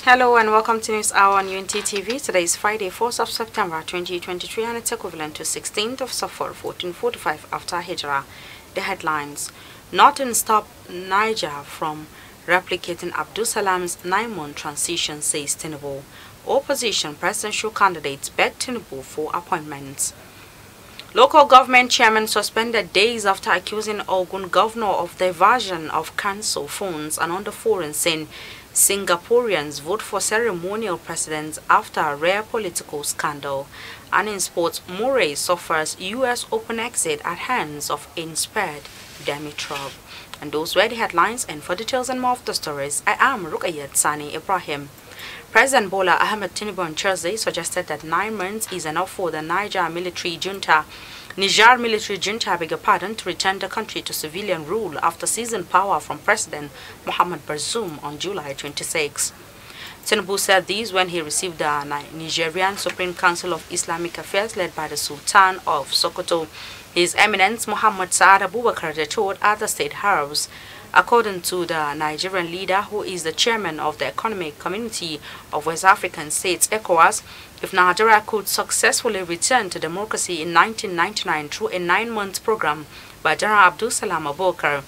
Hello and welcome to News Hour on UNT TV. Today is Friday, 4th of September 2023 and it's equivalent to 16th of Safar 1445 after Hijrah. The headlines: Nothing stopped Niger from replicating Abdul Salam's 9-month transition, says Tinubu. Opposition presidential candidates beg Tinubu for appointments. Local government chairman suspended days after accusing Ogun governor of diversion of council funds and underforeign, saying Singaporeans vote for ceremonial presidents after a rare political scandal. And in sports, Murray suffers U.S. Open exit at hands of inspired Dimitrov. And those were the headlines, and for details and more of the stories, I am Rukayat Sani Ibrahim. President Bola Ahmed Tinubu on Thursday suggested that 9 months is enough for the Niger military junta to return the country to civilian rule after seizing power from President Mohamed Bazoum on July 26. Tinubu said this when he received the Nigerian Supreme Council of Islamic Affairs led by the Sultan of Sokoto, His Eminence Muhammad Saad Abubakar III at the State House. According to the Nigerian leader, who is the chairman of the Economic Community of West African States, ECOWAS, if Nigeria could successfully return to democracy in 1999 through a 9-month program by General Abdul Salam Abubakar,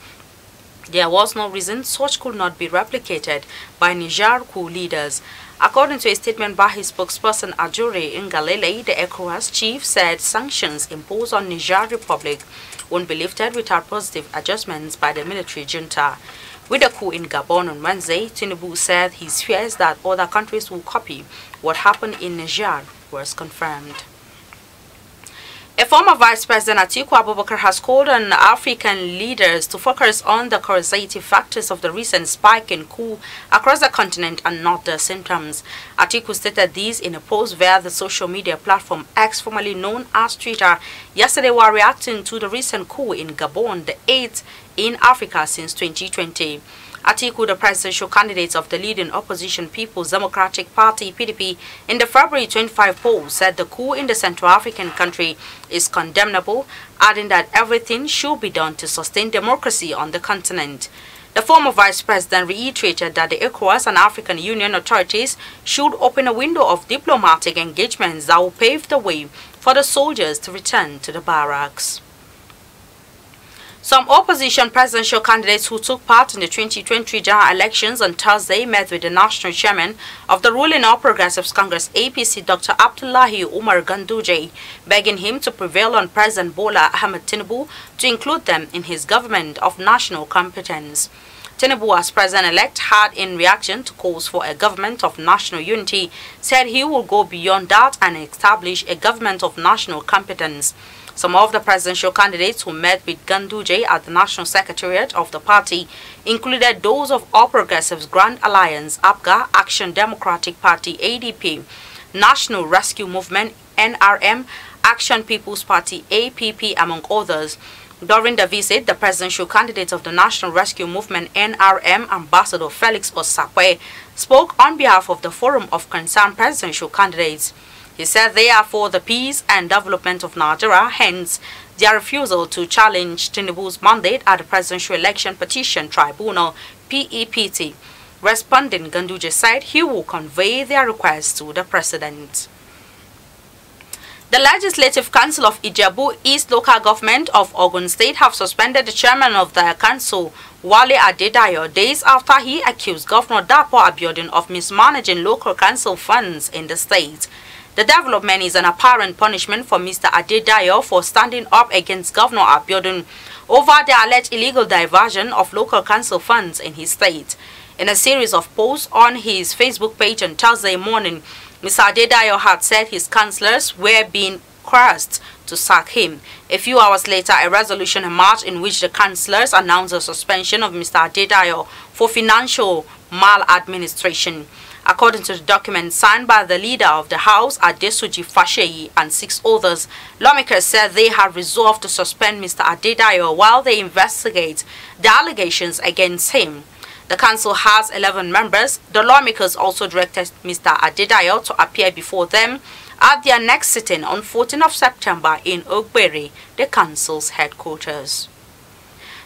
there was no reason such could not be replicated by HAJARKU leaders. According to a statement by his spokesperson Ajuri Ngalale, the ECOWAS chief said sanctions imposed on Niger Republic won't be lifted without positive adjustments by the military junta. With the coup in Gabon on Wednesday, Tinubu said his fears that other countries will copy what happened in Niger was confirmed. A former Vice President Atiku Abubakar has called on African leaders to focus on the causative factors of the recent spike in coup across the continent and not the symptoms. Atiku stated this in a post via the social media platform X, formerly known as Twitter, yesterday while reacting to the recent coup in Gabon, the 8th in Africa since 2020. Atiku, the presidential candidate of the leading opposition People's Democratic Party (PDP) in the February 25 poll, said the coup in the Central African country is condemnable, adding that everything should be done to sustain democracy on the continent. The former vice president reiterated that the ECOWAS and African Union authorities should open a window of diplomatic engagements that will pave the way for the soldiers to return to the barracks. Some opposition presidential candidates who took part in the 2020 general elections on Thursday met with the national chairman of the ruling All Progressives Congress APC, Dr. Abdullahi Umar Ganduje, begging him to prevail on President Bola Ahmed Tinubu to include them in his government of national competence. Tinubu, as president-elect, had, in reaction to calls for a government of national unity, said he will go beyond that and establish a government of national competence. Some of the presidential candidates who met with Ganduje at the National Secretariat of the party included those of All Progressives Grand Alliance, APGA, Action Democratic Party, ADP, National Rescue Movement, NRM, Action People's Party, APP, among others. During the visit, the presidential candidate of the National Rescue Movement, NRM, Ambassador Felix Osakwe, spoke on behalf of the Forum of Concerned Presidential Candidates. He said they are for the peace and development of Nigeria, hence their refusal to challenge Tinubu's mandate at the Presidential Election Petition Tribunal, PEPT. Responding, Ganduje said he will convey their request to the President. The Legislative Council of Ijebu East Local Government of Ogun State have suspended the chairman of the council, Wale Adedayo, days after he accused Governor Dapo Abiodun of mismanaging local council funds in the state. The development is an apparent punishment for Mr. Adedayo for standing up against Governor Abiodun over the alleged illegal diversion of local council funds in his state. In a series of posts on his Facebook page on Thursday morning, Mr. Adedayo had said his councillors were being coerced to sack him. A few hours later, a resolution emerged in which the councillors announced the suspension of Mr. Adedayo for financial maladministration. According to the document signed by the leader of the House, Adesuji Fasheyi, and 6 others, lawmakers said they had resolved to suspend Mr. Adedayo while they investigate the allegations against him. The council has 11 members. The lawmakers also directed Mr. Adedayo to appear before them at their next sitting on 14th of September in Ogbere, the council's headquarters.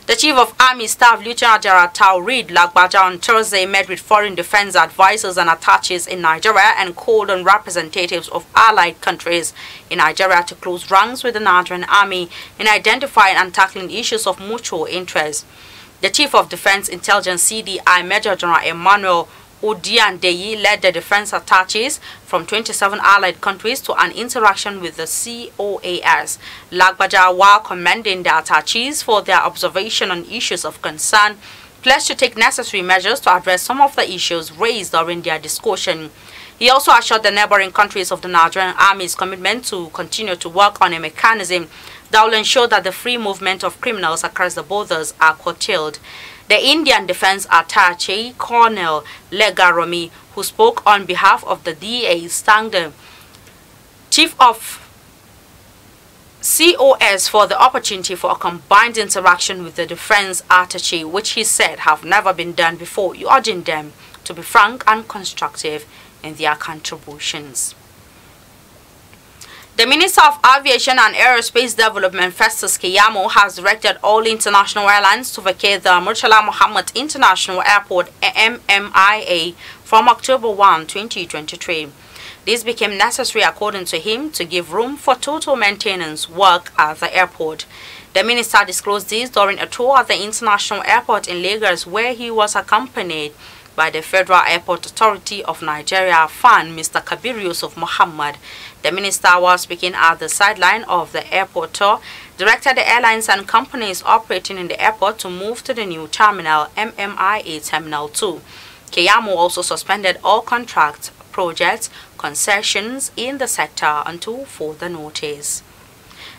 The Chief of Army Staff, Lieutenant General Taoreed Lagbaja, on Thursday met with foreign defense advisors and attaches in Nigeria and called on representatives of allied countries in Nigeria to close ranks with the Nigerian Army in identifying and tackling issues of mutual interest. The Chief of Defense Intelligence CDI, Major General Emmanuel Odiandeyi, led the defense attaches from 27 allied countries to an interaction with the COAS. Lagbaja, while commending the attaches for their observation on issues of concern, pledged to take necessary measures to address some of the issues raised during their discussion. He also assured the neighboring countries of the Nigerian Army's commitment to continue to work on a mechanism that will ensure that the free movement of criminals across the borders are curtailed. The Indian Defense Attaché, Colonel Legaromi, who spoke on behalf of the DA, thanked the Chief of COS for the opportunity for a combined interaction with the Defense Attaché, which he said have never been done before, urging them to be frank and constructive in their contributions. The Minister of Aviation and Aerospace Development, Festus Keyamo, has directed all international airlines to vacate the Murtala Muhammad International Airport MMIA from October 1, 2023. This became necessary, according to him, to give room for total maintenance work at the airport. The minister disclosed this during a tour at the International Airport in Lagos, where he was accompanied by the Federal Airport Authority of Nigeria, FAN, Mr. Kabir Yusuf Muhammad. The minister, while speaking at the sideline of the airport tour, directed the airlines and companies operating in the airport to move to the new terminal, MMIA Terminal 2. Keyamo also suspended all contracts, projects, concessions in the sector until further notice.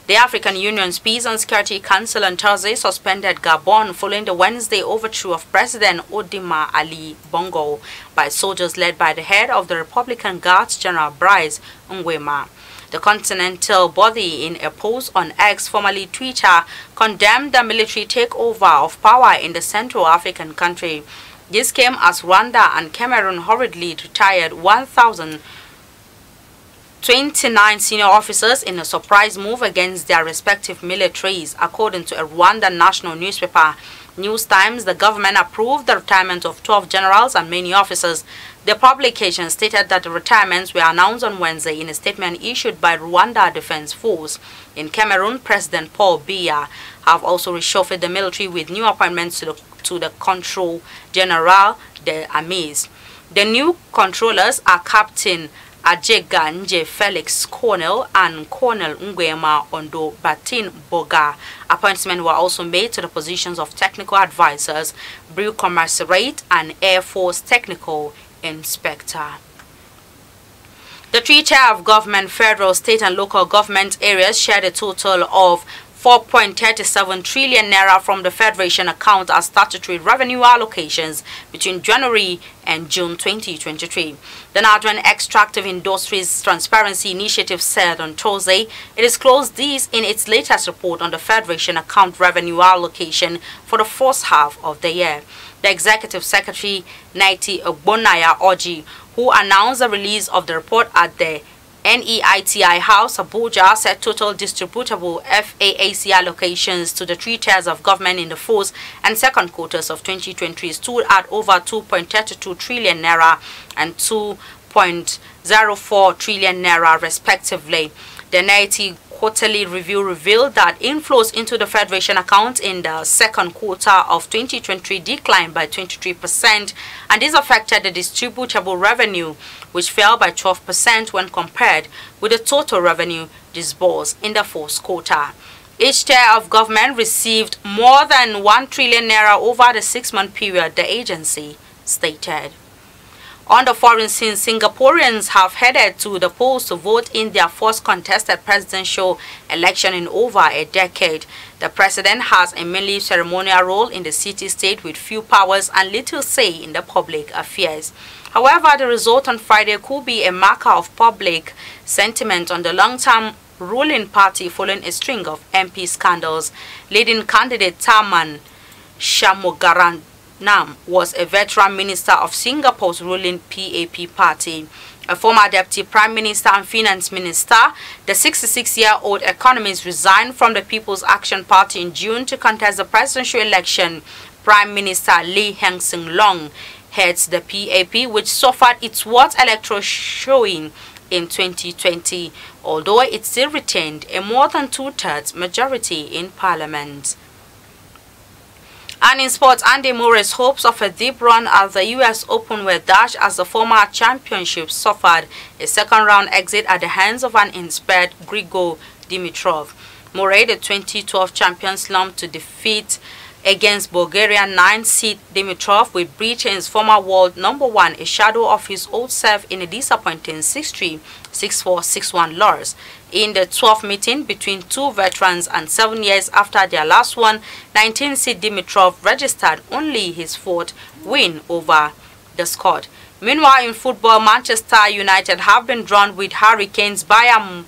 The African Union's Peace and Security Council on Thursday suspended Gabon following the Wednesday overthrow of President Odima Ali Bongo by soldiers led by the head of the Republican Guards, General Brice Nguema. The continental body, in a post on X, formerly Twitter, condemned the military takeover of power in the Central African country. This came as Rwanda and Cameroon hurriedly retired 1,029 senior officers in a surprise move against their respective militaries. According to a Rwandan national newspaper, News Times, the government approved the retirement of 12 generals and many officers. The publication stated that the retirements were announced on Wednesday in a statement issued by Rwanda Defense Force. In Cameroon, President Paul Biya have also reshuffled the military with new appointments to the Control General des Armées. The new controllers are Captain Ajega Nje Felix Colonel and Colonel Nguema Ondo Batin Boga. Appointments were also made to the positions of technical advisors, Brew Commissariat and Air Force Technical Inspector. The three tier of government, federal, state and local government areas shared a total of 4.37 trillion naira from the Federation account as statutory revenue allocations between January and June 2023. The Nigerian Extractive Industries Transparency Initiative said on Thursday it disclosed this in its latest report on the Federation account revenue allocation for the first half of the year. The Executive Secretary, Naiti Ogbonnaya Oji, who announced the release of the report at the NEITI House, Abuja, said total distributable FAAC allocations to the three tiers of government in the first and second quarters of 2023 stood at over 2.32 trillion naira and 2.04 trillion naira respectively. The NEITI quarterly review revealed that inflows into the Federation account in the second quarter of 2023 declined by 23%, and this affected the distributable revenue, which fell by 12% when compared with the total revenue disbursed in the fourth quarter. Each tier of government received more than 1 trillion naira over the 6-month period, the agency stated. On the foreign scene, Singaporeans have headed to the polls to vote in their first contested presidential election in over a decade. The president has a mainly ceremonial role in the city-state with few powers and little say in the public affairs. However, the result on Friday could be a marker of public sentiment on the long-term ruling party following a string of MP scandals. Leading candidate Tharman Shanmugaratnam was a veteran minister of Singapore's ruling PAP party. A former Deputy Prime Minister and Finance Minister, the 66-year-old economist resigned from the People's Action Party in June to contest the presidential election. Prime Minister Lee Hsien-loong heads the PAP, which suffered its worst electoral showing in 2020, although it still retained a more than two-thirds majority in Parliament. And in sports, Andy Murray's hopes of a deep run at the US Open were dashed as the former championship suffered a second-round exit at the hands of an inspired Grigor Dimitrov. Murray, the 2012 champion, slumped to defeat against Bulgarian 9th-seed Dimitrov, with Britain's former world number one a shadow of his old self in a disappointing 6-3, 6-4, 6-1 loss. In the 12th meeting between two veterans and 7 years after their last one, 19th-seed Dimitrov registered only his fourth win over the squad. Meanwhile, in football, Manchester United have been drawn with Hurricanes Bayern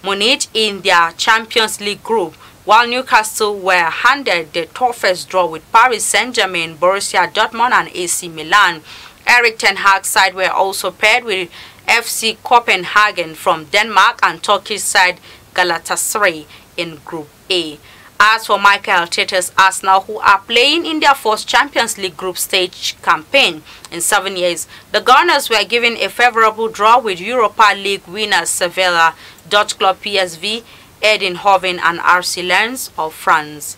Munich in their Champions League group, while Newcastle were handed the toughest draw with Paris Saint-Germain, Borussia Dortmund and AC Milan. Erik ten Hag's side were also paired with FC Copenhagen from Denmark and Turkish side Galatasaray in Group A. As for Mikel Arteta's Arsenal, who are playing in their first Champions League group stage campaign in 7 years, the Gunners were given a favorable draw with Europa League winners Sevilla, Dutch club PSV, Eindhoven and RC Lens of France.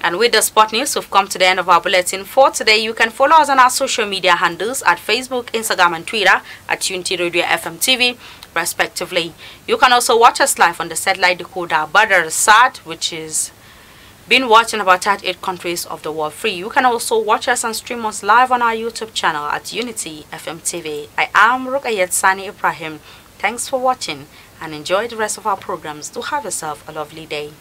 And with the sport news, we've come to the end of our bulletin for today. You can follow us on our social media handles at Facebook, Instagram and Twitter at Unity Radio FM TV, respectively. You can also watch us live on the satellite decoder Badr Sat, which is been watched in about 38 countries of the world free. You can also watch us and stream us live on our YouTube channel at Unity FM TV. I am Rukayat Sani Ibrahim. Thanks for watching and enjoy the rest of our programs. Do have yourself a lovely day.